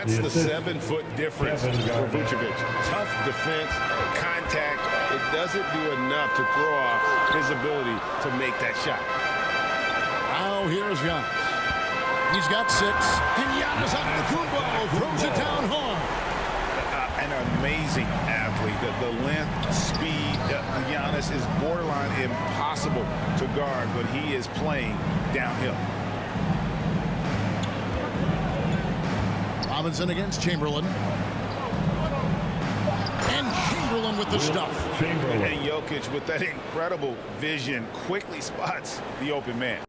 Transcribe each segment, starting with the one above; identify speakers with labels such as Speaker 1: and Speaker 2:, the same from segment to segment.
Speaker 1: That's the 7-foot difference for Vucevic. Tough defense, contact. It doesn't do enough to throw off his ability to make that shot.
Speaker 2: Now here's Giannis. He's got 6. And Giannis out of the Kumbo throws it down hard.
Speaker 1: An amazing athlete. The length, speed. Giannis is borderline impossible to guard when he is playing downhill.
Speaker 2: Robinson against Chamberlain. And Chamberlain with the stuff.
Speaker 1: And Jokic with that incredible vision quickly spots the open man.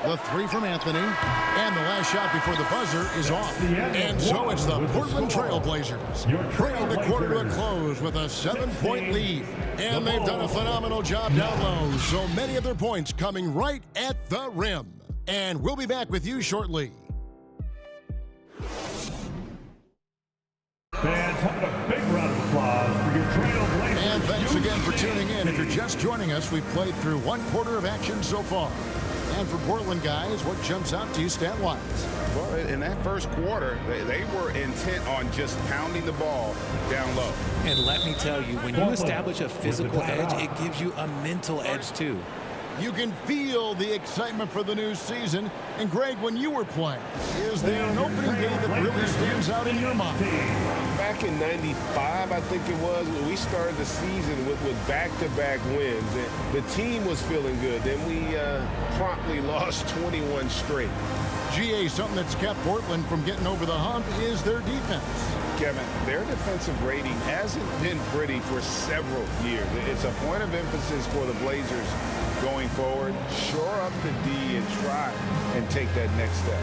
Speaker 2: The 3 from Anthony. And the last shot before the buzzer is off. And so it's the Portland Trailblazers bringing the quarter to a close with a 7-point lead. And they've done a phenomenal job down low. So many of their points coming right at the rim. And we'll be back with you shortly.
Speaker 3: Fans, have a big round of applause for your Trailblazers.
Speaker 2: And thanks again for tuning in. If you're just joining us, we've played through 1 quarter of action so far. And for Portland guys, what jumps out to you stat-wise?
Speaker 1: Well, in that first quarter, they were intent on just pounding the ball down low.
Speaker 4: And let me tell you, when you establish a physical edge, it gives you a mental edge too.
Speaker 2: You can feel the excitement for the new season. And Greg, when you were playing, is there an opening game that really stands out in your mind?
Speaker 5: Back in '95, I think it was, when we started the season with back-to-back wins. And the team was feeling good. Then we promptly lost 21 straight.
Speaker 2: GA, something that's kept Portland from getting over the hump is their defense.
Speaker 1: Kevin, their defensive rating hasn't been pretty for several years. It's a point of emphasis for the Blazers going forward. Shore up the D and try and take that next step.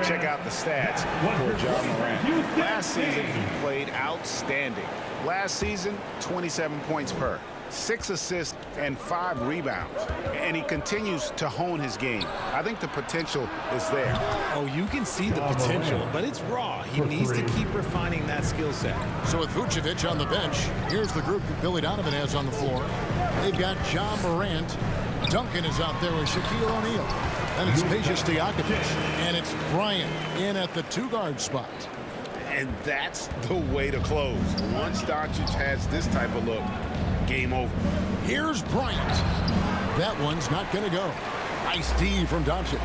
Speaker 1: Check out the stats for Ja Morant. Last season, he played outstanding. Last season, 27 points per, 6 assists, and 5 rebounds. And he continues to hone his game. I think the potential is there.
Speaker 4: Oh, you can see the potential, but it's raw. He needs to keep refining that skill set.
Speaker 2: So with Vucevic on the bench, here's the group that Billy Donovan has on the floor. They've got Ja Morant. Duncan is out there with Shaquille O'Neal. And it's Pejas Stojakovic. And it's Bryant in at the 2-guard spot.
Speaker 1: And that's the way to close. Once Doncic has this type of look, game over.
Speaker 2: Here's Bryant. That one's not going to go. Nice D from Doncic.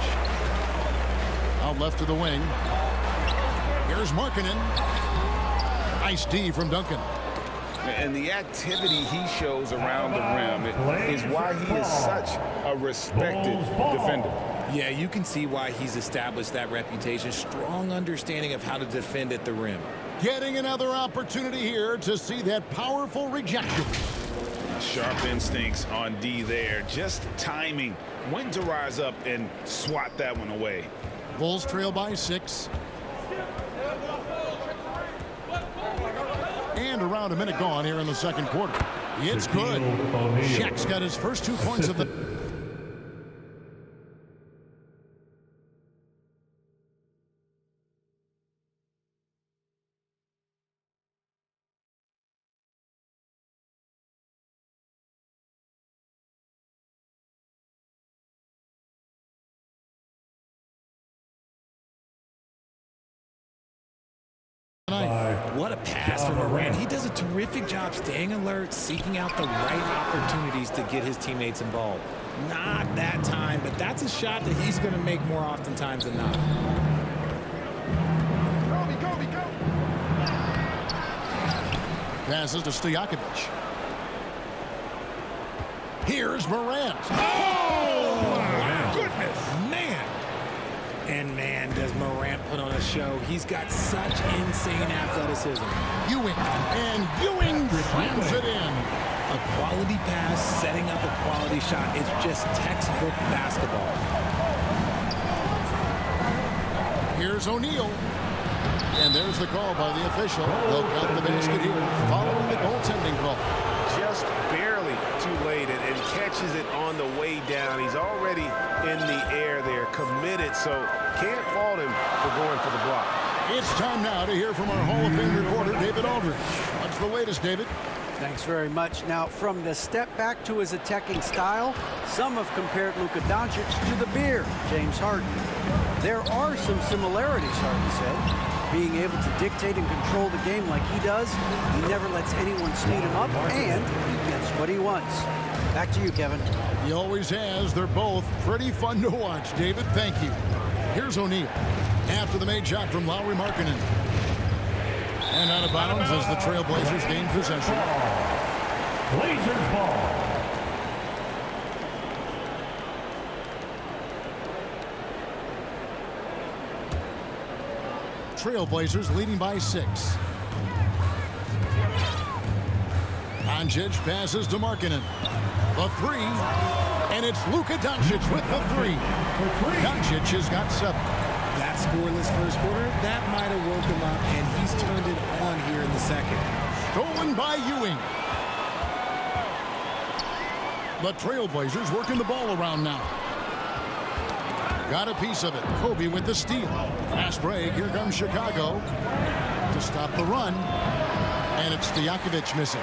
Speaker 2: Out left to the wing. Here's Markkanen. Nice D from Duncan.
Speaker 1: And the activity he shows around the rim is why he is such a respected defender.
Speaker 4: Yeah, you can see why he's established that reputation. Strong understanding of how to defend at the rim.
Speaker 2: Getting another opportunity here to see that powerful rejection.
Speaker 1: Sharp instincts on D there. Just timing. When to rise up and swat that one away.
Speaker 2: Bulls trail by 6. And around a minute gone here in the second quarter. It's good. Shaq's got his first 2 points of the...
Speaker 4: What a pass from Morant. He does a terrific job staying alert, seeking out the right opportunities to get his teammates involved. Not that time, but that's a shot that he's going to make more oftentimes than not.
Speaker 5: Go.
Speaker 2: Passes to Stojakovic. Here's Morant.
Speaker 4: Oh, my goodness, man. And man, does Morant put on a show. He's got such insane athleticism.
Speaker 2: Ewing. And Ewing slams it in.
Speaker 4: A quality pass, setting up a quality shot. It's just textbook basketball.
Speaker 2: Here's O'Neal. And there's the call by the official. They'll count the basket here following the goaltending call.
Speaker 5: Just barely too late and catches it on the way down. He's already in the air there, committed, so can't fault him for going for the block.
Speaker 2: It's time now to hear from our Hall of Fame reporter, David Aldridge. What's the latest, David?
Speaker 6: Thanks very much. Now, from the step back to his attacking style, some have compared Luka Doncic to the bear, James Harden. There are some similarities, Harden said. Being able to dictate and control the game like he does, he never lets anyone speed him up, and he gets what he wants. Back to you, Kevin.
Speaker 2: He always has. They're both pretty fun to watch, David. Thank you. Here's O'Neal. After the made shot from Lauri Markkanen. And out of bounds as the Trailblazers gain possession.
Speaker 3: Blazers ball.
Speaker 2: Trailblazers leading by 6. Doncic passes to Markkanen. The 3. And it's Luka Doncic with the 3. Doncic has got 7.
Speaker 4: That scoreless first quarter, that might have woke him up, and he's turned it on here in the second.
Speaker 2: Stolen by Ewing. The Trailblazers working the ball around now. Got a piece of it. Kobe with the steal. Fast break. Here comes Chicago to stop the run. And it's Stojakovic missing.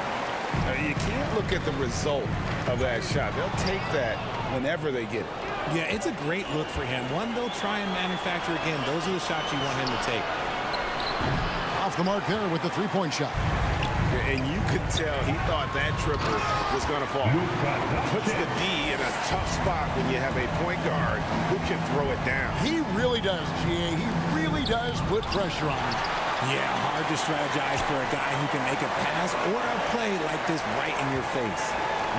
Speaker 5: You can't look at the result of that shot. They'll take that whenever they get it.
Speaker 4: Yeah, it's a great look for him. One they'll try and manufacture again. Those are the shots you want him to take.
Speaker 2: Off the mark there with the three-point shot.
Speaker 5: And you could tell he thought that triple was going to fall. Puts the D in a tough spot when you have a point guard who can throw it down.
Speaker 2: He really does, GA. He really does put pressure on him.
Speaker 4: Yeah, hard to strategize for a guy who can make a pass or a play like this right in your face.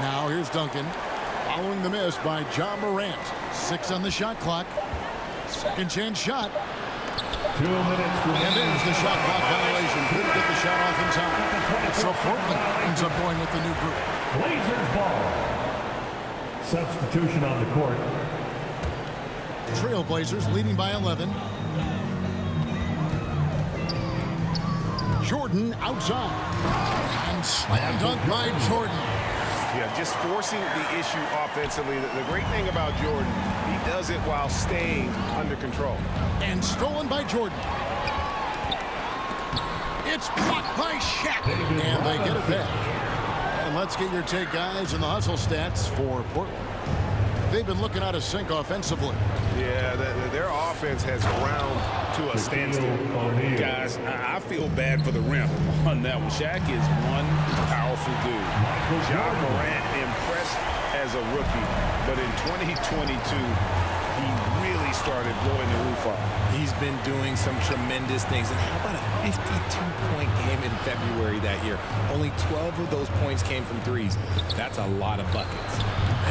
Speaker 2: Now here's Duncan. Following the miss by John Morant. 6 on the shot clock. Second chance shot.
Speaker 3: 2 minutes remaining.
Speaker 2: And there's the shot clock violation. Couldn't get the shot off in time. So Portland ends up going with the new group.
Speaker 3: Blazers ball. Substitution on the court.
Speaker 2: Trailblazers leading by 11. Jordan outside. And slam dunk by Jordan.
Speaker 5: Yeah, just forcing the issue offensively. The great thing about Jordan, he does it while staying under control.
Speaker 2: And stolen by Jordan. It's blocked by Shaq. And they get it back. And let's get your take, guys, on the hustle stats for Portland. They've been looking out of sync offensively.
Speaker 5: Yeah, their offense has ground to a standstill. Guys, I feel bad for the rim on that one. Shaq is one powerful dude. John Morant impressed as a rookie, but in 2022, he really started blowing the roof off.
Speaker 4: He's been doing some tremendous things. And how about a 52-point game in February that year? Only 12 of those points came from threes. That's a lot of buckets.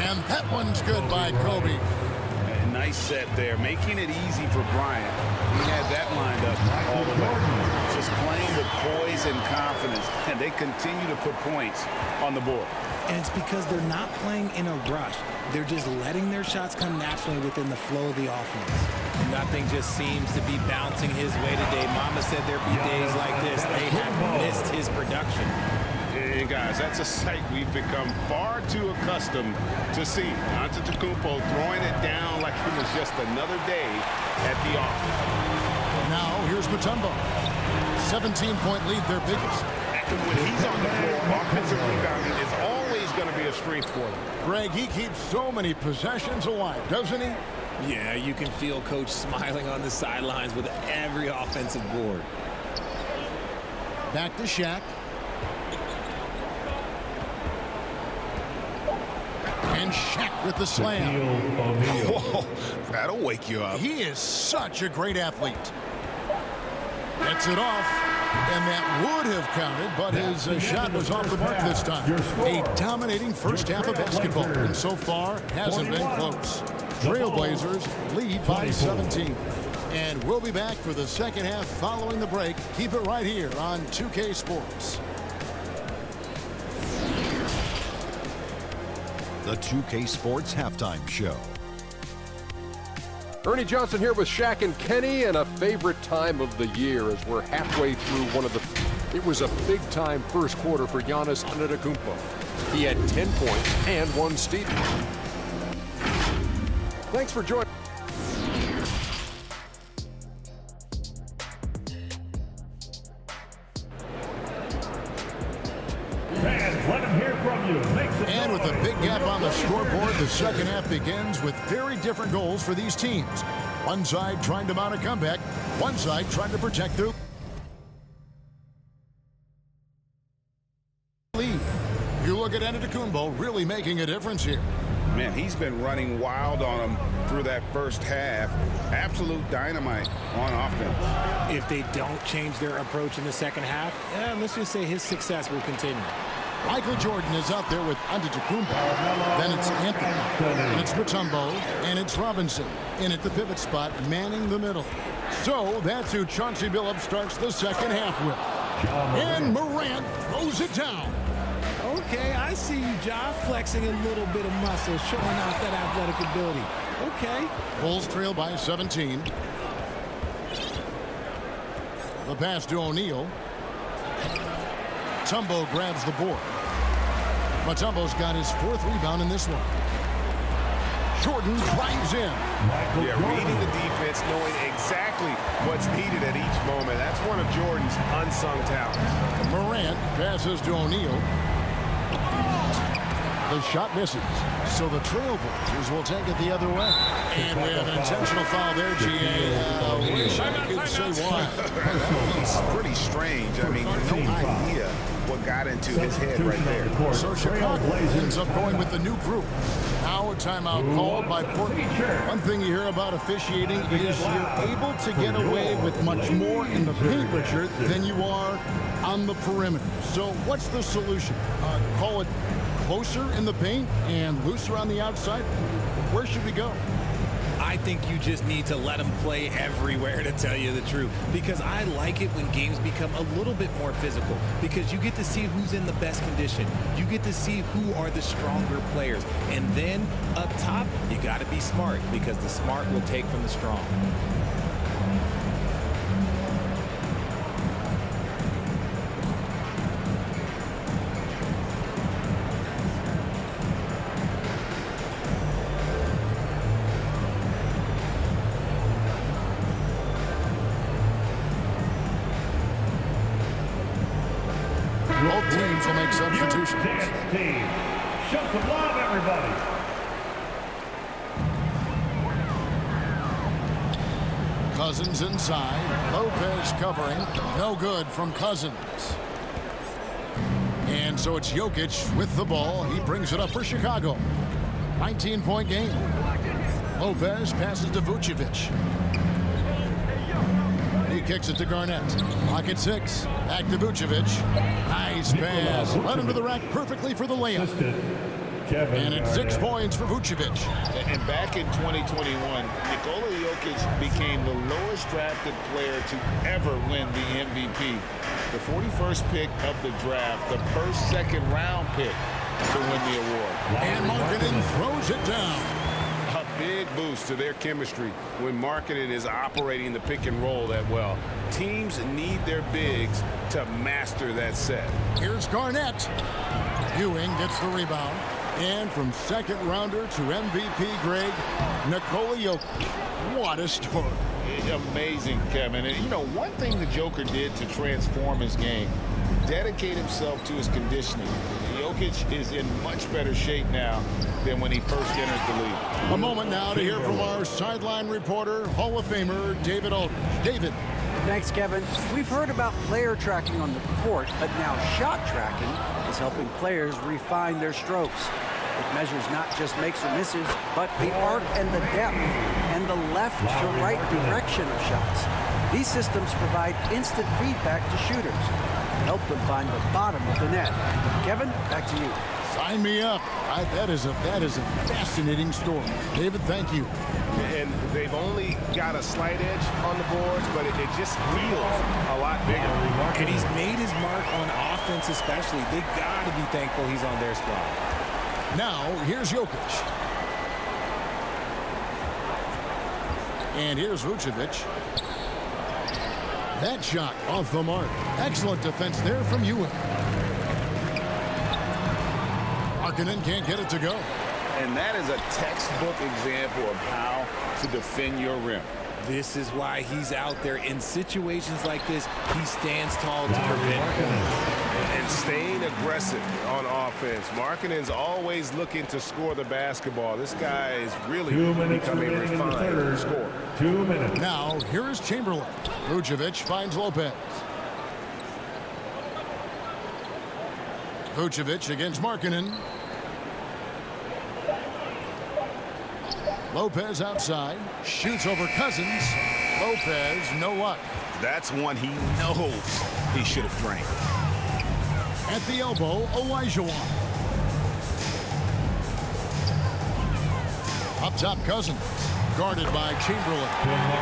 Speaker 2: And that one's good by Kobe.
Speaker 5: A nice set there, making it easy for Bryant. He had that lined up all the way. Just playing with poise and confidence, and they continue to put points on the board.
Speaker 4: And it's because they're not playing in a rush. They're just letting their shots come naturally within the flow of the offense. Nothing just seems to be bouncing his way today. Mama said there'd be days like this. They have missed his production.
Speaker 5: And guys, that's a sight we've become far too accustomed to see. Antetokounmpo throwing it down like it was just another day at the office.
Speaker 2: Now here's Mutombo. 17-point lead, their biggest.
Speaker 5: And when he's on the floor, offensive rebounding is always going to be a strength for them.
Speaker 2: Greg, he keeps so many possessions alive, doesn't he?
Speaker 4: Yeah, you can feel Coach smiling on the sidelines with every offensive board.
Speaker 2: Back to Shaq. And Shaq with the slam.
Speaker 1: Whoa, that'll wake you up.
Speaker 2: He is such a great athlete. Gets it off, and that would have counted, but his shot was off the mark this time. A dominating first half of basketball, and so far hasn't been close. Trailblazers lead by 17. And we'll be back for the second half following the break. Keep it right here on 2K Sports.
Speaker 7: The 2K Sports Halftime Show.
Speaker 8: Ernie Johnson here with Shaq and Kenny, and a favorite time of the year as we're halfway through one of the... It was a big-time first quarter for Giannis Antetokounmpo. He had 10 points and 1 steal. Thanks for joining.
Speaker 3: Fans, let him hear from you.
Speaker 2: And with a big gap on the scoreboard, the second half begins with very different goals for these teams. One side trying to mount a comeback, one side trying to protect their lead. You look at Antetokounmpo really making a difference here.
Speaker 5: Man, he's been running wild on him through that first half. Absolute dynamite on offense.
Speaker 4: If they don't change their approach in the second half, let's just say his success will continue.
Speaker 2: Michael Jordan is out there with Antetokounmpo. Then it's Anthony. And it's Mutombo. And it's Robinson. In at the pivot spot, manning the middle. So that's who Chauncey Billups starts the second half with. And Morant throws it down.
Speaker 4: Okay, I see you, Ja, flexing a little bit of muscle, showing off that athletic ability. Okay.
Speaker 2: Bulls trail by 17. The pass to O'Neal. Mutombo grabs the board. Mutombo's got his 4th rebound in this one. Jordan drives in.
Speaker 1: Yeah, reading the defense, knowing exactly what's needed at each moment. That's one of Jordan's unsung talents.
Speaker 2: Morant passes to O'Neal. The shot misses. So the Trailblazers will take it the other way. And we have an intentional foul there, G.A. Wish I could say why.
Speaker 1: It's pretty strange. I mean, no idea what got into his head right there.
Speaker 2: So Chicago ends up going with the new group. Now a timeout called by Portland. One thing you hear about officiating is you're able to get away with much more in the paint, Richard, than you are on the perimeter. So what's the solution? Call it closer in the paint and looser on the outside? Where should we go?
Speaker 4: I think you just need to let them play everywhere, to tell you the truth. Because I like it when games become a little bit more physical. Because you get to see who's in the best condition. You get to see who are the stronger players. And then up top, you got to be smart. Because the smart will take from the strong.
Speaker 2: Both teams will make substitutions.
Speaker 3: Dance team. Show some love, everybody.
Speaker 2: Cousins inside. Lopez covering. No good from Cousins. And so it's Jokic with the ball. He brings it up for Chicago. 19-point game. Lopez passes to Vucevic. He kicks it to Garnett. Clock at 6. Back to Vucevic. Nice pass. Led him to the rack perfectly for the layup. And it's 6 points for Vucevic.
Speaker 1: And back in 2021, Nikola Jokic became the lowest drafted player to ever win the MVP. The 41st pick of the draft, the first second-round pick to win the award.
Speaker 2: And Markkanen throws it down.
Speaker 5: A big boost to their chemistry when Markkanen is operating the pick and roll that well. Teams need their bigs to master that set.
Speaker 2: Here's Garnett. Ewing gets the rebound. And from second rounder to MVP grade, Nikola Jokic. What a story.
Speaker 1: Amazing, Kevin. And, you know, one thing the Joker did to transform his game, dedicate himself to his conditioning. Jokic is in much better shape now than when he first entered the league.
Speaker 2: A moment now to hear from our sideline reporter, Hall of Famer David Aldridge. David.
Speaker 6: Thanks, Kevin. We've heard about player tracking on the court, but now shot tracking is helping players refine their strokes. It measures not just makes or misses, but the arc and the depth and the left to right direction of shots. These systems provide instant feedback to shooters and help them find the bottom of the net. Kevin, back to you.
Speaker 2: Sign me up. That is a fascinating story. David, thank you.
Speaker 5: And they've only got a slight edge on the boards, but it just feels a lot bigger.
Speaker 4: And he's made his mark on offense especially. They got to be thankful he's on their squad.
Speaker 2: Now, here's Jokic. And here's Vucevic. That shot off the mark. Excellent defense there from Ewing. Markkanen can't get it to go.
Speaker 5: And that is a textbook example of how to defend your rim.
Speaker 4: This is why he's out there in situations like this. He stands tall to prevent points.
Speaker 5: And staying aggressive on offense. Markkanen's always looking to score the basketball. This guy is really becoming a refined scorer.
Speaker 3: 2 minutes.
Speaker 2: Now, here is Chamberlain. Vucevic finds Lopez. Vucevic against Markkanen. Lopez outside. Shoots over Cousins. Lopez, no luck.
Speaker 1: That's one he knows he should have drained.
Speaker 2: At the elbow, Olajuwon. Up top, Cousins. Guarded by Chamberlain.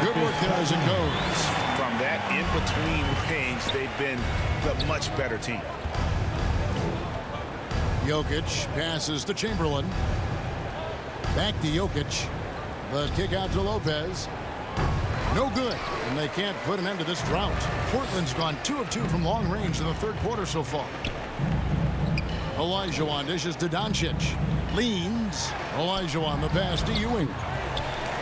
Speaker 2: Good work there as it goes.
Speaker 1: From that in-between range, they've been the much better team.
Speaker 2: Jokic passes to Chamberlain. Back to Jokic. The kick out to Lopez. No good, and they can't put an end to this drought. Portland's gone 2 of 2 from long range in the third quarter so far. Olajuwon dishes to Doncic. Leans. Olajuwon the pass to Ewing.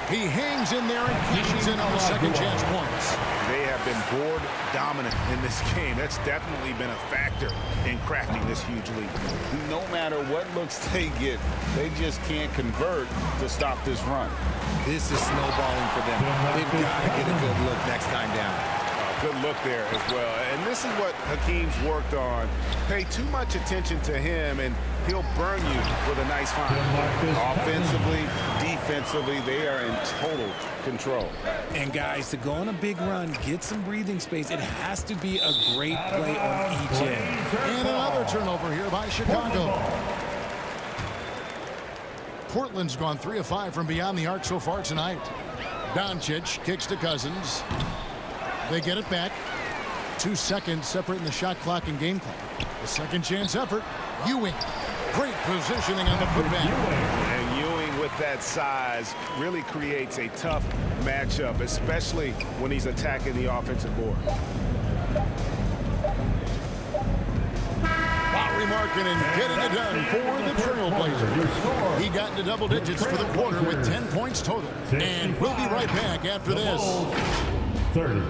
Speaker 2: He hangs in there and cashes in on the second chance points.
Speaker 1: They have been board dominant in this game. That's definitely been a factor in crafting this huge lead.
Speaker 5: No matter what looks they get, they just can't convert to stop this run.
Speaker 4: This is snowballing for them. They've got to get a good look next time down.
Speaker 5: Good look there as well. And this is what Hakeem's worked on. Pay too much attention to him, and he'll burn you with a nice find. Offensively, defensively, they are in total control.
Speaker 4: And guys, to go on a big run, get some breathing space, it has to be a great play on each end.
Speaker 2: And another turnover here by Chicago. Portland's gone 3 of 5 from beyond the arc so far tonight. Doncic kicks to Cousins. They get it back. 2 seconds separating the shot clock and game clock. A second chance effort. Ewing. Great positioning on the putback.
Speaker 5: And Ewing with that size really creates a tough matchup, especially when he's attacking the offensive board.
Speaker 2: Markkanen getting it done for the Trailblazers. He got into double digits for the quarter with 10 points total. And we'll be right back after this.
Speaker 3: 30.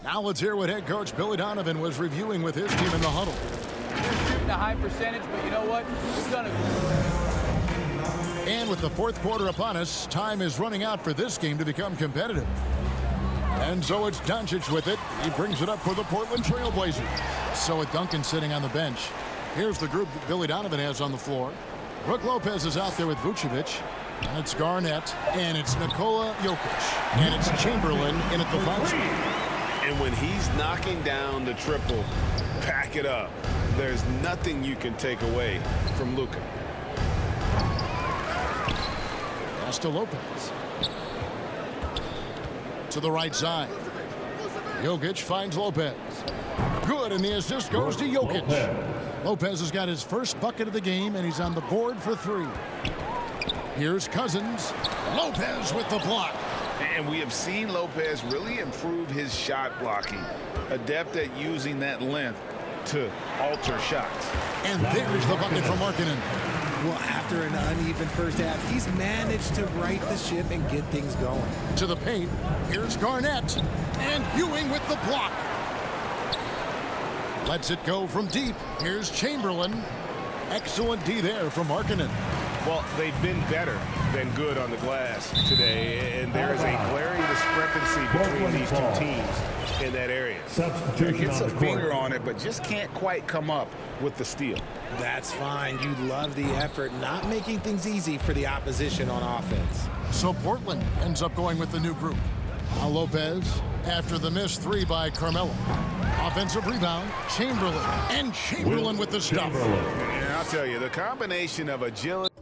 Speaker 2: Now let's hear what head coach Billy Donovan was reviewing with his team in the huddle.
Speaker 9: They're shooting a high percentage, but you know what? We've done it.
Speaker 2: And with the fourth quarter upon us, time is running out for this game to become competitive. And so it's Doncic with it. He brings it up for the Portland Trailblazers. So with Duncan sitting on the bench, here's the group that Billy Donovan has on the floor. Brook Lopez is out there with Vucevic. And it's Garnett. And it's Nikola Jokic. And it's Chamberlain in at the 5 spot.
Speaker 5: And when he's knocking down the triple, pack it up. There's nothing you can take away from Luka.
Speaker 2: Pass to Lopez. To the right side. Jokic finds Lopez. Good, and the assist goes to Jokic. Lopez has got his first bucket of the game, and he's on the board for 3. Here's Cousins. Lopez with the block.
Speaker 1: And we have seen Lopez really improve his shot blocking. Adept at using that length to alter shots.
Speaker 2: And there's the bucket from Markkanen.
Speaker 4: Well, after an uneven first half, he's managed to right the ship and get things going.
Speaker 2: To the paint, here's Garnett. And Ewing with the block. Lets it go from deep. Here's Chamberlain. Excellent D there from Markkanen.
Speaker 1: Well, they've been better than good on the glass today, and there is a glaring discrepancy between these two teams in that area.
Speaker 3: Substitution
Speaker 1: Gets
Speaker 3: on
Speaker 1: a
Speaker 3: the
Speaker 1: finger
Speaker 3: court.
Speaker 1: on it, but just can't quite come up with the steal.
Speaker 4: That's fine. You love the effort, not making things easy for the opposition on offense.
Speaker 2: So Portland ends up going with the new group. Now Lopez after the missed three by Carmelo. Offensive rebound, Chamberlain. And Chamberlain with the stuff.
Speaker 1: And I'll tell you, the combination of agility.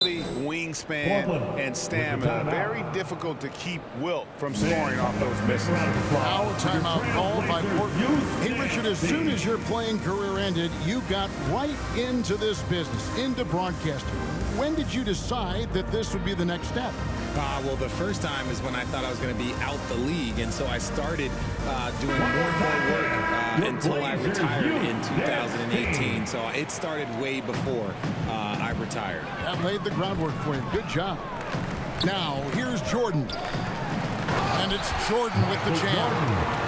Speaker 1: Wingspan and stamina. Very difficult to keep Wilt from scoring off those misses.
Speaker 2: Now timeout called by Portland. Hey, Richard, as soon as your playing career ended, you got right into this business, into broadcasting. When did you decide that this would be the next step?
Speaker 4: Well, the first time is when I thought I was going to be out the league, and so I started doing more and more work until I retired in 2018. So it started way before I retired.
Speaker 2: That laid the groundwork for you. Good job. Now, here's Jordan. And it's Jordan with the jam.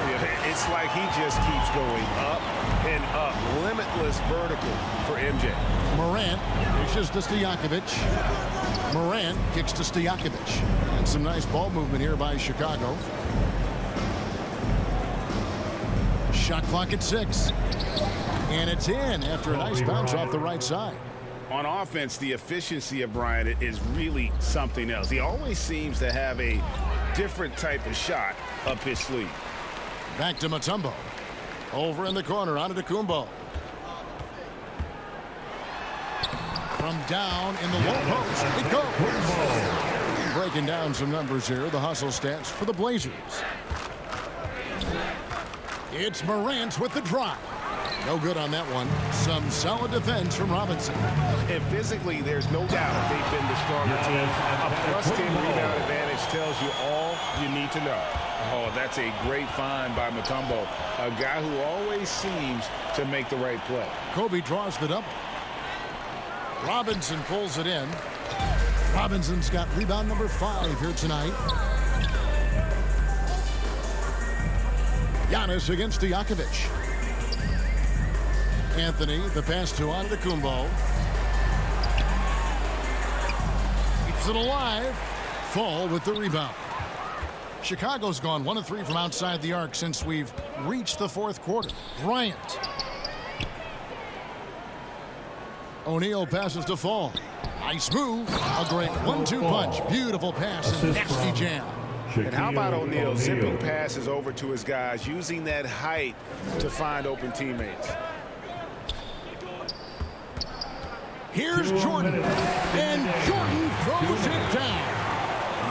Speaker 1: Yeah, it's like he just keeps going up and up. Limitless vertical for MJ.
Speaker 2: Morant dishes to Stojakovic. Morant kicks to Stojakovic. And some nice ball movement here by Chicago. Shot clock at 6. And it's in after a nice bounce off the right side.
Speaker 1: On offense, the efficiency of Bryant is really something else. He always seems to have a different type of shot up his sleeve.
Speaker 2: Back to Mutombo. Over in the corner, Antetokounmpo. From down in the low post, it goes. Breaking down some numbers here, the hustle stats for the Blazers. It's Morant with the drive. No good on that one. Some solid defense from Robinson.
Speaker 1: And physically, there's no doubt they've been the stronger team. A +10 rebound advantage tells you all you need to know. Oh, that's a great find by Mutombo, a guy who always seems to make the right play.
Speaker 2: Kobe draws the double. Robinson pulls it in. Robinson's got rebound number 5 here tonight. Giannis against Stojakovic. Anthony, the pass to Antetokounmpo. Keeps it alive. Fall with the rebound. Chicago's gone 1 of 3 from outside the arc since we've reached the 4th quarter. Bryant. O'Neal passes to Fall. Nice move. A great 1-2 punch. Beautiful pass and nasty jam.
Speaker 1: And how about O'Neal zipping passes over to his guys, using that height to find open teammates.
Speaker 2: Here's Jordan. And Jordan throws it down.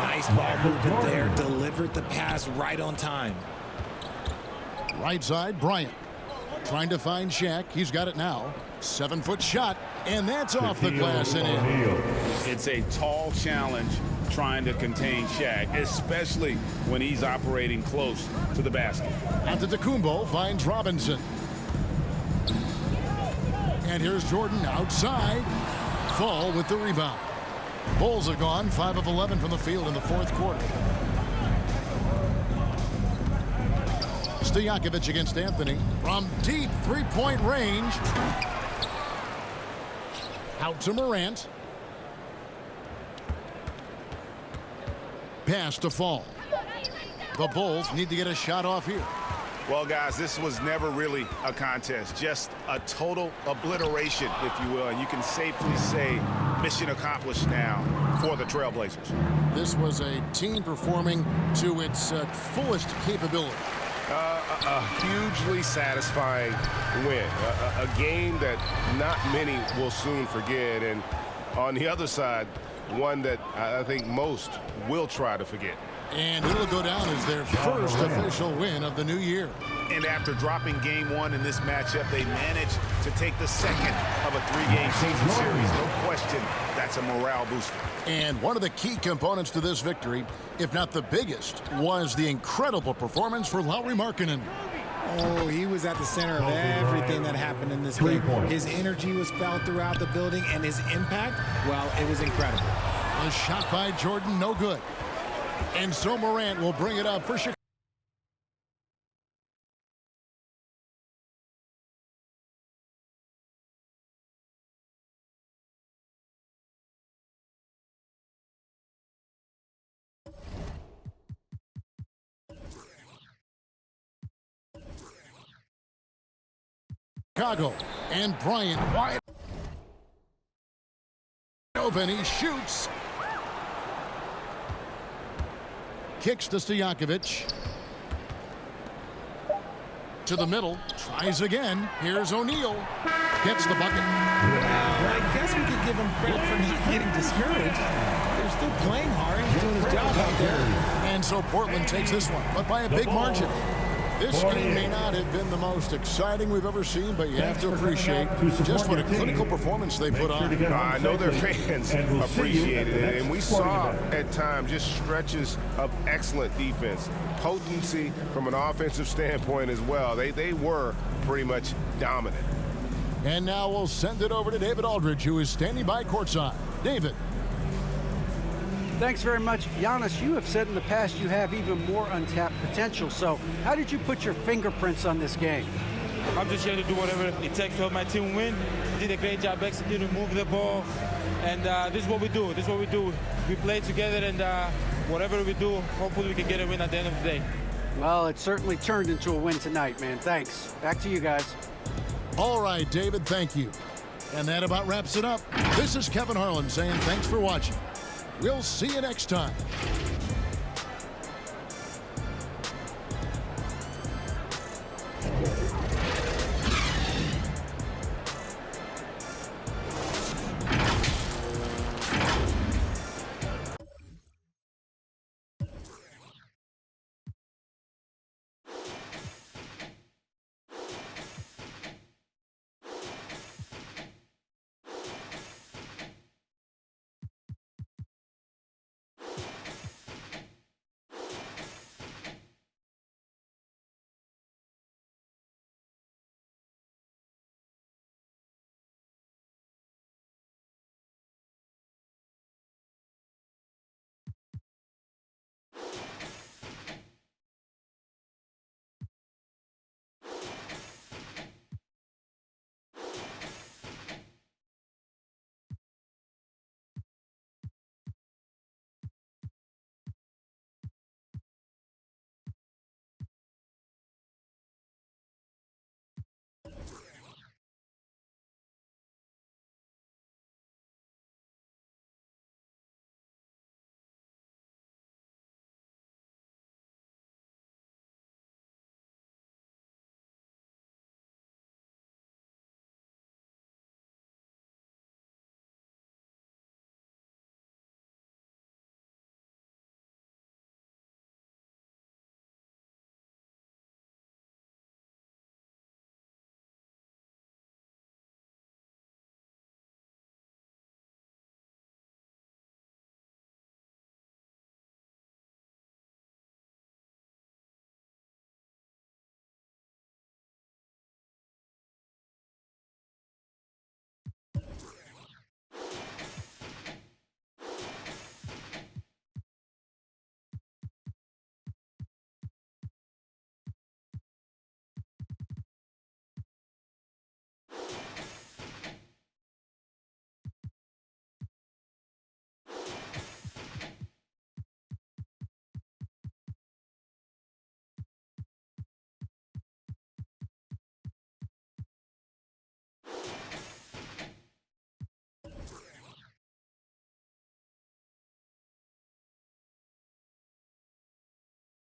Speaker 4: Nice ball movement there. Delivered the pass right on time.
Speaker 2: Right side, Bryant. Trying to find Shaq. He's got it now. 7-foot shot. And that's off the glass and in.
Speaker 5: It's a tall challenge trying to contain Shaq, especially when he's operating close to the basket.
Speaker 2: Antetokounmpo finds Robinson. And here's Jordan outside. Fall with the rebound. Bulls have gone 5 of 11 from the field in the 4th quarter. Stojakovic against Anthony from deep 3-point range. Out to Morant. Pass to Fall. The Bulls need to get a shot off here.
Speaker 1: Well, guys, this was never really a contest, just a total obliteration, if you will. And you can safely say mission accomplished now for the Trailblazers.
Speaker 2: This was a team performing to its fullest capability.
Speaker 1: A hugely satisfying win. A game that not many will soon forget. And on the other side, one that I think most will try to forget.
Speaker 2: And it'll go down as their first official win of the new year.
Speaker 1: And after dropping game 1 in this matchup, they managed to take the second of a 3-game season series. No question, That's a morale booster.
Speaker 2: And one of the key components to this victory, if not the biggest, was the incredible performance for Lauri Markkanen.
Speaker 4: Oh, he was at the center of everything that happened in this game. His energy was felt throughout the building, and his impact, well, it was incredible.
Speaker 2: A shot by Jordan, no good. And so Morant will bring it up for Chicago. Chicago, and Bryant wide open. He shoots. Kicks to Stojakovic. To the middle. Tries again. Here's O'Neal. Gets the bucket.
Speaker 4: Well, I guess we could give him credit for not getting discouraged. They're still playing hard. He's doing his job out there.
Speaker 2: And so Portland takes this one, but by a big margin. This game may not have been the most exciting we've ever seen, but you have to appreciate just what a clinical performance they put on.
Speaker 1: I know their fans appreciated it, and we saw at times just stretches of excellent defense, potency from an offensive standpoint as well. They were pretty much dominant.
Speaker 2: And now we'll send it over to David Aldridge, who is standing by courtside. David.
Speaker 6: Thanks very much. Giannis, you have said in the past you have even more untapped potential. So how did you put your fingerprints on this game?
Speaker 10: I'm just here to do whatever it takes to help my team win. We did a great job executing, moving the ball. And this is what we do. This is what we do. We play together, and whatever we do, hopefully we can get a win at the end of the day.
Speaker 6: Well, it certainly turned into a win tonight, man. Thanks. Back to you guys.
Speaker 2: All right, David, thank you. And that about wraps it up. This is Kevin Harlan saying thanks for watching. We'll see you next time.